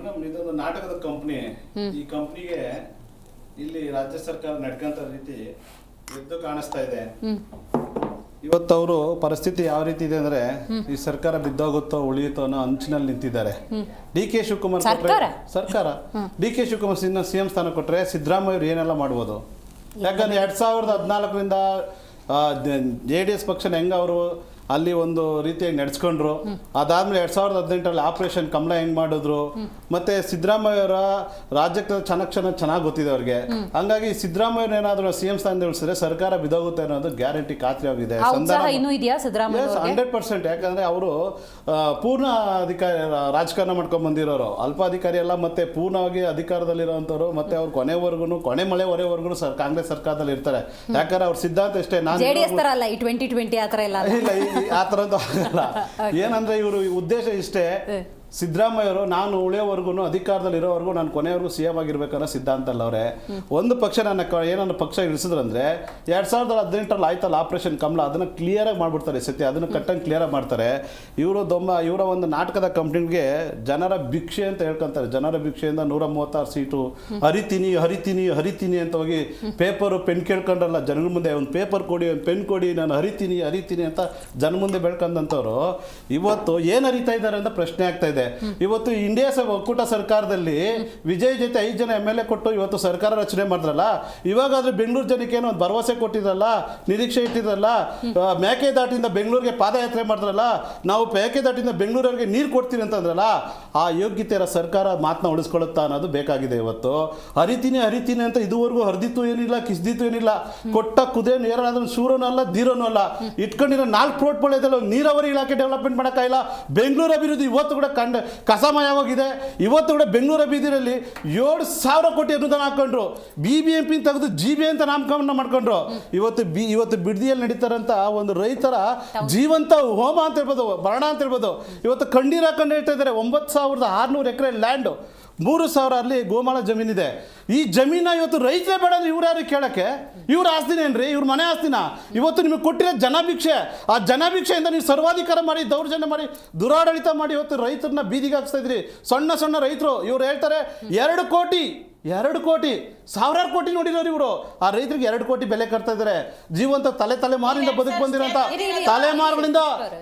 Madam ಇದೊಂದು ನಾಟಕದ company. ಈ ಕಂಪ್ನಿಗೆ ಇಲ್ಲಿ ರಾಜ್ಯ ಸರ್ಕಾರ ನಡ್ಕಂತ ರೀತಿ ಎದ್ದು ಕಾಣಿಸ್ತಾ ಇದೆ. ಇವತ್ತು ಅವರು ಪರಿಸ್ಥಿತಿ ಯಾವ ರೀತಿ ಇದೆ ಅಂದ್ರೆ ಈ ಸರ್ಕಾರ ಬಿದ್ದೋಗುತ್ತೋ ಉಳಿಯುತ್ತೋ ಅನ್ನೋ ಅಂಚಿನಲ್ಲಿ ನಿಂತಿದ್ದಾರೆ. ಡಿ ಕೆ ಶಿವಕುಮಾರ್ ಸರ್ಕಾರ ಡಿ ಕೆ ಶಿವಕುಮಾರ್ ಸಿಎಂ ಸ್ಥಾನ ಕೊಟ್ಟರೆ ಸಿದ್ದರಾಮಯ್ಯ ಅವರು ಏನೆಲ್ಲ ಮಾಡ್ಬೋದು? ಯಾಕಂದ್ರೆ 2014ರಿಂದ JDS ಪಕ್ಷನ ಹೆಂಗ ಅವರು ಅಲ್ಲಿ ಒಂದು ರೀತಿಯಾಗಿ ನಡೆಸ್ಕೊಂಡ್ರು. ಅದಾದ್ಮೇಲೆ 2018ರಲ್ಲಿ ಆಪರೇಷನ್ ಕಮಲ ಹೆಂಗ್ ಮಾಡಿದ್ರು, ಮತ್ತೆ ಸಿದ್ದರಾಮಯ್ಯ ಅವರ ರಾಜ್ಯಕ್ಕೆ ಚೆನ್ನಾಗಿ ಗೊತ್ತಿದೆ ಅವ್ರಿಗೆ. ಹಂಗಾಗಿ ಸಿದ್ದರಾಮಯ್ಯ ಏನಾದ್ರು CM ಸ್ಥಾನದಲ್ಲಿ ಉಳಿಸಿದ್ರೆ ಸರ್ಕಾರ ಬಿದ್ದೋಗುತ್ತೆ ಅನ್ನೋದು ಗ್ಯಾರಂಟಿ ಖಾತ್ರಿ ಆಗಿದೆ. 100%. ಯಾಕಂದ್ರೆ ಅವರು ಪೂರ್ಣ ಅಧಿಕಾರಿ ರಾಜಕಾರಣ ಮಾಡ್ಕೊಂಡ್ ಬಂದಿರೋರು, ಅಲ್ಪ ಅಧಿಕಾರಿ ಅಲ್ಲ, ಮತ್ತೆ ಪೂರ್ಣವಾಗಿ ಅಧಿಕಾರದಲ್ಲಿರುವಂತವ್ರು, ಮತ್ತೆ ಅವ್ರು ಕೊನೆ ಮಳೆವರೆಗೂ ಕಾಂಗ್ರೆಸ್ ಸರ್ಕಾರದಲ್ಲಿ ಇರ್ತಾರೆ. ಯಾಕಂದ್ರೆ ಅವ್ರ ಸಿದ್ಧಾಂತ ಇಷ್ಟೇ, ನಾನು ಇಲ್ಲ ಆ ಥರದ್ದು ಆಗಲ್ಲ. ಏನಂದ್ರೆ ಇವರು ಉದ್ದೇಶ ಇಷ್ಟೇ, ಸಿದ್ದರಾಮಯ್ಯ ಅವರು ನಾನು ಉಳಿಯೋವರೆಗೂ ಅಧಿಕಾರದಲ್ಲಿ ಇರೋವರೆಗೂ ನಾನು ಕೊನೆಯವರೆಗೂ CM ಆಗಿರ್ಬೇಕನ್ನೋ ಸಿದ್ಧಾಂತ ಅಲ್ಲ ಅವರೇ. ಒಂದು ಪಕ್ಷ ಏನನ್ನ ಪಕ್ಷ ಇಳಿಸಿದ್ರಂದ್ರೆ 2018ರಲ್ಲಿ ಆಯ್ತಲ್ಲ ಆಪರೇಷನ್ ಕಮಲ, ಅದನ್ನ ಕ್ಲಿಯರ್ ಆಗಿ ಮಾಡ್ಬಿಡ್ತಾರೆ. ಸತ್ಯ ಅದನ್ನ ಕಟ್ಟಂಗೆ ಕ್ಲಿಯರ್ ಆಗಿ ಮಾಡ್ತಾರೆ. ಇವರ ಒಂದು ನಾಟಕದ ಕಂಪ್ನಿಗೆ ಜನರ ಭಿಕ್ಷೆ ಅಂತ ಹೇಳ್ಕೊಂತಾರೆ. ಜನರ ಭಿಕ್ಷೆಯಿಂದ 136 ಸೀಟು ಹರಿತೀನಿ ಅಂತ ಹೋಗಿ ಪೇಪರು ಪೆನ್ ಕೇಳ್ಕೊಂಡ್ರಲ್ಲ ಜನಗಳ ಮುಂದೆ, ಒಂದು ಪೇಪರ್ ಕೊಡಿ, ಒಂದು ಪೆನ್ ಕೊಡಿ, ನಾನು ಹರಿತೀನಿ ಅಂತ ಜನ ಮುಂದೆ ಬೆಳ್ಕೊಂಡಂಥವ್ರು ಇವತ್ತು ಏನು ಹರಿತಾ ಇದ್ದಾರೆ ಅಂತ ಪ್ರಶ್ನೆ ಆಗ್ತಾ ಇದೆ. ಇವತ್ತು ಇಂಡಿಯಾ ಒಕ್ಕೂಟ ಸರ್ಕಾರದಲ್ಲಿ ವಿಜಯ್ ಜೊತೆ 5 ಜನ MLA ಕೊಟ್ಟು ಇವತ್ತು ಸರ್ಕಾರ ರಚನೆ ಮಾಡಿದ್ರಲ್ಲ, ಇವಾಗಾದ್ರೂ ಬೆಂಗಳೂರು ಜನಕ್ಕೆ ಏನೋ ಒಂದು ಭರವಸೆ ಕೊಟ್ಟಿದ್ರಲ್ಲ, ನಿರೀಕ್ಷೆ ಇಟ್ಟಿದ್ರಲ್ಲ, ಮೇಕೆದಾಟಿಂದ ಬೆಂಗಳೂರಿಗೆ ಪಾದಯಾತ್ರೆ ಮಾಡಿದ್ರಲ್ಲ, ನಾವು ಮೇಕೆದಾಟಿಂದ ಬೆಂಗಳೂರಿಗೆ ನೀರು ಕೊಡ್ತೀವಿ ಅಂತಂದ್ರಲ್ಲ, ಆ ಯೋಗ್ಯತೆಯ ಸರ್ಕಾರ ಮಾತನ್ನ ಉಳಿಸ್ಕೊಳ್ಳುತ್ತಾ ಅನ್ನೋದು ಬೇಕಾಗಿದೆ. ಇವತ್ತು ಹರಿತೀನಿ ಅಂತ ಇದುವರೆಗೂ ಹರಿದಿತ್ತು ಏನಿಲ್ಲ, ಕಿಸ್ದಿತ್ತು ಏನಿಲ್ಲ, ಕೊಟ್ಟ ಕುದೇ ನೇರನಾದ್ರೂ ಶೂರನೂ ಅಲ್ಲ, ಧೀರನೂ ಅಲ್ಲ, ಇಟ್ಕೊಂಡಿರೋ 4 ಪ್ರೋಟ್ಗಳು ಇದೆಲ್ಲ, ನೀರಾವರಿ ಇಲಾಖೆ ಡೆವಲಪ್ಮೆಂಟ್ ಮಾಡೋಕ್ಕಾಗಿಲ್ಲ. ಬೆಂಗಳೂರು ಅಭಿವೃದ್ಧಿ ಇವತ್ತು ಕೂಡ ಕಸಮಯವಾಗಿದೆ. ಇವತ್ತು ಕೂಡ ಬೆಂಗಳೂರು ಬೀದಿರಲ್ಲಿ 7,000 ಕೋಟಿ ಅನುದಾನ ಹಾಕೊಂಡ್ರು, BBMP ತೆಗೆದು GB ಅಂತ ನಾಮಕರಣ ಮಾಡ್ಕೊಂಡ್ರು. ಇವತ್ತು ಬಿಡದಿಯಲ್ಲಿ ನಡೀತಾರಂತ ಒಂದು ರೈತರ ಜೀವಂತ ಹೋಮ ಅಂತ ಹೇಳ್ಬೋದು, ಮರಣ ಅಂತ ಹೇಳ್ಬೋದು. ಇವತ್ತು ಕಣ್ಣೀರು ಹಾಕೊಂಡು ಹೇಳ್ತಾ ಇದ್ದಾರೆ. 9,600 ಎಕರೆ ಲ್ಯಾಂಡ್, 3,000 ಅಲ್ಲಿ ಗೋಮಾಳ ಜಮೀನಿದೆ. ಈ ಜಮೀನ ಇವತ್ತು ರೈತರೇ ಬೇಡ, ಇವ್ರು ಯಾರು ಕೇಳಕ್ಕೆ? ಇವ್ರ ಆಸ್ತಿನೇನ್ರಿ? ಇವ್ರ ಮನೆ ಆಸ್ತಿನ? ಇವತ್ತು ನಿಮಗೆ ಕೊಟ್ಟಿರೋ ಜನಭಿಕ್ಷೆ, ಆ ಜನಭಿಕ್ಷೆಯಿಂದ ನೀವು ಸರ್ವಾಧಿಕಾರ ಮಾಡಿ, ದೌರ್ಜನ್ಯ ಮಾಡಿ, ದುರಾಡಳಿತ ಮಾಡಿ ಇವತ್ತು ರೈತರನ್ನ ಬೀದಿಗೆ ಹಾಕ್ಸ್ತಾ ಇದ್ರಿ. ಸಣ್ಣ ರೈತರು ಇವ್ರು ಹೇಳ್ತಾರೆ 2 ಕೋಟಿ ಸಾವಿರಾರು ಕೋಟಿ ನೋಡಿರೋರು ಇವರು. ಆ ರೈತರಿಗೆ 2 ಕೋಟಿ ಬೆಲೆ ಕಟ್ತಾ ಇದ್ದಾರೆ. ಜೀವಂತ ತಲೆಮಾರಿಂದ ಬದುಕು ಬಂದಿರೋಂಥ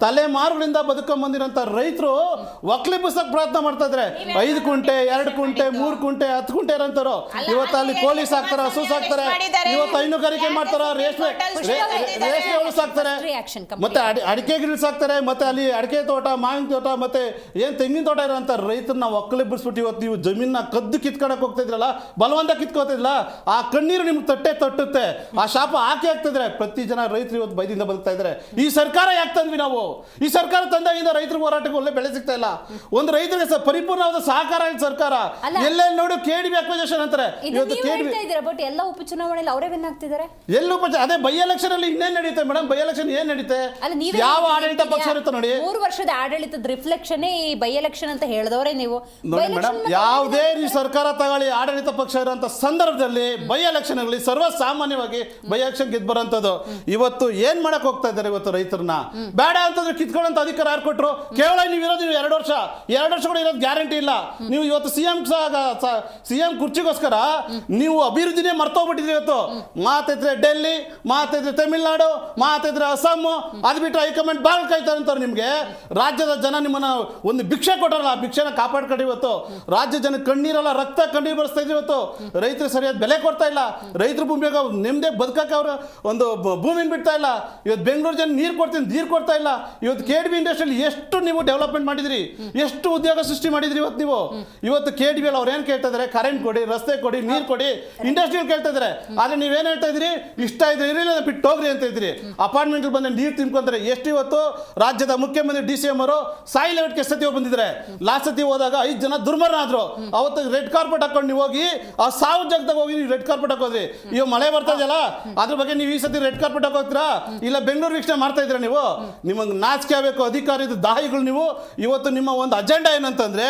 ತಲೆಮಾರುಗಳಿಂದ ಬದುಕೊಂಡ್ ಬಂದಿರೋಂಥ ರೈತರು ಒಕ್ಲಿಬ್ಬಿಸಕ್ ಪ್ರಯತ್ನ ಮಾಡ್ತಾ ಇದ್ದಾರೆ. 5 ಕುಂಟೆ 2 ಕುಂಟೆ 3 ಕುಂಟೆ 10 ಕುಂಟೆ ಇರೋಂಥವ್ರು ಇವತ್ತು ಅಲ್ಲಿ ಕೋಳಿ ಸಾಕ್ತಾರೆ, ಹಸು ಸಾಕ್ತಾರೆ, ಇವತ್ತು ಹೈನುಗಾರಿಕೆ ಮಾಡ್ತಾರ, ರೇಷ್ಮೆ ಹುಳು ಸಾಕ್ತಾರೆ, ಮತ್ತೆ ಅಡಿಕೆ ಗಿಡ ಸಾಕ್ತಾರೆ, ಮತ್ತೆ ಅಲ್ಲಿ ಅಡಿಕೆ ತೋಟ, ಮಾವಿನ ತೋಟ, ಮತ್ತೆ ಏನ್ ತೆಂಗಿನ ತೋಟ ಇರೋಂಥ ರೈತರನ್ನ ಒಕ್ಕಲಿಬ್ಬಿಸ್ಬಿಟ್ಟು ಇವತ್ತು ನೀವು ಜಮೀನ ಕದ್ದು ಕಿತ್ಕೊಳಕ್ ಹೋಗ್ತಾ ಇದ್ರಲ್ಲ, ಬಲವಂತ ಕಿತ್ಕೋತಿಲ್ಲ, ಆ ಕಣ್ಣೀರು ನಿಮ್ಗೆ ತಟ್ಟುತ್ತೆ, ಆ ಶಾಪ ಹಾಕ್ತಿದ್ರೆ ಪ್ರತಿ ಜನ ರೈತರು ಇವತ್ತು ಬೈದಿಂದ ಬದುಕ್ತಾ ಇದ್ದಾರೆ. ಈ ಸರ್ಕಾರ ಯಾಕೆ ತಂದ್ವಿ ನಾವು? ಈ ಸರ್ಕಾರ ತಂದಾಗಿಂದ ರೈತರ ಹೋರಾಟಕ್ಕೆ ಒಳ್ಳೆ ಬೆಳೆ ಸಿಗ್ತಾ ಇಲ್ಲ. ಒಂದು ರೈತರಿಗೆ ಪರಿಪೂರ್ಣವಾದ ಸಹಕಾರ ಇಲ್ಲ ಸರ್ಕಾರ. ಎಲ್ಲೆಲ್ಲಿ ನೋಡು KDB ಅಕ್ವಿಸಿಷನ್ ಅಂತಾರೆ. ಇವತ್ತು ಎಲ್ಲ ಉಪಚುನಾವಣೆಯಲ್ಲಿ ಅವರೇ ವಿನ್ ಆಗ್ತಿದ್ದಾರೆ. ಅದೇ ಬೈ ಎಲೆಕ್ಷನ್ ಅಲ್ಲಿ ಇನ್ನೇನ್ ನಡೀತೆ ಮೇಡಮ್? ಬೈ ಎಲೆಕ್ಷನ್ ಏನ್ ನಡೀತೆ? ಯಾವ ಆಡಳಿತ ಪಕ್ಷ ಇರುತ್ತೆ ನೋಡಿ. 3 ವರ್ಷದ ಆಡಳಿತದ ರಿಫ್ಲೆಕ್ಷನ್ ಈ ಬೈ ಎಲೆಕ್ಷನ್ ಅಂತ ಹೇಳಿದವರೇ ನೀವು. ನೋಡಿ ಮೇಡಮ್, ಯಾವುದೇ ಸರ್ಕಾರ ತಗೊಳ್ಳಿ, ಆಡಳಿತ ಪಕ್ಷ ಇರುವಂತ ಸಂದರ್ಭದಲ್ಲಿ ಬೈ ಎಲೆಕ್ಷನ್ ಆಗಲಿ ಸರ್ವಸಾಮಾನ್ಯವಾಗಿ ಬೈ ಎಲೆಕ್ಷನ್ ಗೆದ್ದು ಬರೋಂಥದ್ದು. ಇವತ್ತು ಏನ್ ಮಾಡಕ್ ಹೋಗ್ತಾ ಇದ್ದಾರೆ? ಇವತ್ತು ರೈತರನ್ನ ಬೇಡ ಅಂತಂದ್ರೆ ಕಿತ್ಕೊಳ್ಳೋಂಥ ಅಧಿಕಾರ ಯಾರು ಕೊಟ್ರು? ಕೇವಲ ನೀವು ಇರೋದು 2 ವರ್ಷ ಕೂಡ ಇರೋದು ಗ್ಯಾರಂಟಿ ಇಲ್ಲ. ನೀವು ಇವತ್ತು ಸಿಎಂ ಕುರ್ಚಿಗೋಸ್ಕರ ನೀವು ಅಭಿವೃದ್ಧಿನೇ ಮರ್ತೋಗ್ಬಿಟ್ಟಿದ್ರಿ. ಇವತ್ತು ಮಾತಿದ್ರೆ ಡೆಲ್ಲಿ, ಮಾತಿದ್ರೆ ತಮಿಳ್ನಾಡು, ಮಾತಿದ್ರೆ ಅಸ್ಸಾಂ, ಅದು ಬಿಟ್ಟರೆ ಹೈಕಮಾಂಡ್ ಬಾಳ್ ಕಾಯ್ತಾರೆ ಅಂತಾರೆ. ನಿಮ್ಗೆ ರಾಜ್ಯದ ಜನ ನಿಮ್ಮನ್ನ ಒಂದು ಭಿಕ್ಷೆ ಕೊಟ್ಟರಲ್ಲ, ಆ ಭಿಕ್ಷೆನ ಕಾಪಾಡ್ಕೊಂಡು ಇವತ್ತು ರಾಜ್ಯ ಜನ ಕಣ್ಣೀರಲ್ಲ, ರಕ್ತ ಕಣ್ಣೀರು ಬರ್ಸ್ತಾ ಇದ್ರಿ. ಇವತ್ತು ರೈತರು ಸರಿಯಾದ ಬೆಲೆ ಕೊಡ್ತಾ ಇಲ್ಲ. ರೈತರ ಭೂಮಿಯಾಗ ನೆಮ್ಮದಿ ಬದುಕಕ್ಕೆ ಅವರು ಒಂದು ಭೂಮಿನ ಬಿಡ್ತಾ ಇಲ್ಲ. ಇವತ್ತು ಬೆಂಗಳೂರು ಜನ ನೀರು ಕೊಡ್ತಾ ಇಲ್ಲ. ಇವತ್ತು KDB ಇಂಡಸ್ಟ್ರಿಯಲ್ಲಿ ಎಷ್ಟು ನೀವು ಡೆವಲಪ್ಮೆಂಟ್ ಮಾಡಿದ್ರಿ, ಎಷ್ಟು ಉದ್ಯೋಗ ಸೃಷ್ಟಿ ಮಾಡಿದ್ರಿ. ಇವತ್ತು KDB ಅಲ್ಲಿ ಅವ್ರು ಏನ್ ಕೇಳ್ತಾ ಇದಾರೆ? ಕರೆಂಟ್ ಕೊಡಿ, ರಸ್ತೆ ಕೊಡಿ, ನೀರು ಕೊಡಿ, ಇಂಡಸ್ಟ್ರಿಯಲ್ ಕೇಳ್ತಾ ಇದಾರೆ. ಆದ್ರೆ ನೀವೇನ್ ಹೇಳ್ತಾ ಇದ್ರಿ? ಇಷ್ಟ ಇದ್ರೆ ಇರಲಿಲ್ಲ, ಬಿಟ್ಟು ಹೋಗ್ರಿ ಅಂತ ಇದ್ರಿ. ಅಪಾರ್ಟ್ಮೆಂಟ್ ಬಂದ ನೀರು ತಿನ್ಕೊಂತಾರೆ. ಎಷ್ಟು ಇವತ್ತು ರಾಜ್ಯದ ಮುಖ್ಯಮಂತ್ರಿ DCM ಅವರು ಸಾಯಿ ಲೆವೆಟ್ಗೆ ಸತಿ ಬಂದಿದ್ದಾರೆ. ಲಾಸ್ಟ್ ಸತಿ ಹೋದಾಗ 5 ಜನ ದುರ್ಮರಣ ಆದ್ರು. ಅವತ್ತು ರೆಡ್ ಕಾರ್ಪೆಟ್ ಹಾಕೊಂಡು ನೀವು ಹೋಗಿ ಹೋಗಿ ಆ ಸಾವು ಜಾಗದಾಗ ಹೋಗಿ ನೀವು ರೆಡ್ ಕಾರ್ಪೆಟ್ ಹಾಕೋದ್ರಿ. ಇವಾಗ ಮಳೆ ಬರ್ತಾ ಇದೆಯಲ್ಲ ಅದ್ರ ಬಗ್ಗೆ ನೀವು ಈ ಸತಿ ರೆಡ್ ಕಾರ್ಪೆಟ್ ಹಾಕೋತೀರಾ ಇಲ್ಲ ಬೆಂಗಳೂರು ವೀಕ್ಷಣೆ ಮಾಡ್ತಾ ಇದ್ದೀರಾ ನೀವು? ನಿಮಗೆ ನಾಚಿಕೆ ಆಗಬೇಕು ಅಧಿಕಾರದ ದಾಹಿಗಳು ನೀವು. ಇವತ್ತು ನಿಮ್ಮ ಒಂದು ಅಜೆಂಡಾ ಏನಂತಂದ್ರೆ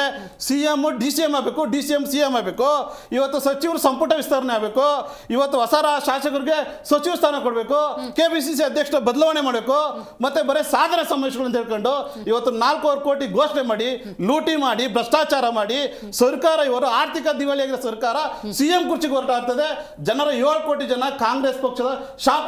CM DCM ಆಗಬೇಕು, DCM CM ಆಗಬೇಕು. ಇವತ್ತು ಸಚಿವರು ಸಂಪುಟ ವಿಸ್ತರಣೆ ಆಗಬೇಕು. ಇವತ್ತು ಹೊಸ ಶಾಸಕರಿಗೆ ಸಚಿವ ಸ್ಥಾನ ಕೊಡಬೇಕು, KPCC ಅಧ್ಯಕ್ಷ ಬದಲಾವಣೆ ಮಾಡಬೇಕು, ಮತ್ತೆ ಬರೀ ಸಾಧನೆ ಸಮಾವೇಶಗಳು ಅಂತ ಹೇಳ್ಕೊಂಡು ಇವತ್ತು 4,000 ಕೋಟಿ ಘೋಷಣೆ ಮಾಡಿ ಲೂಟಿ ಮಾಡಿ ಭ್ರಷ್ಟಾಚಾರ ಮಾಡಿ ಸರ್ಕಾರ ಇವರು ಆರ್ಥಿಕ ದಿವಾಳಿಯಾಗಿರೋ ಸರ್ಕಾರ CM ಕುರ್ಚಿಗೆ ಹೊರಟಾಗ್ತದೆ. ಜನರ 7 ಕೋಟಿ ಜನ ಕಾಂಗ್ರೆಸ್ ಪಕ್ಷದ ಶಾಪ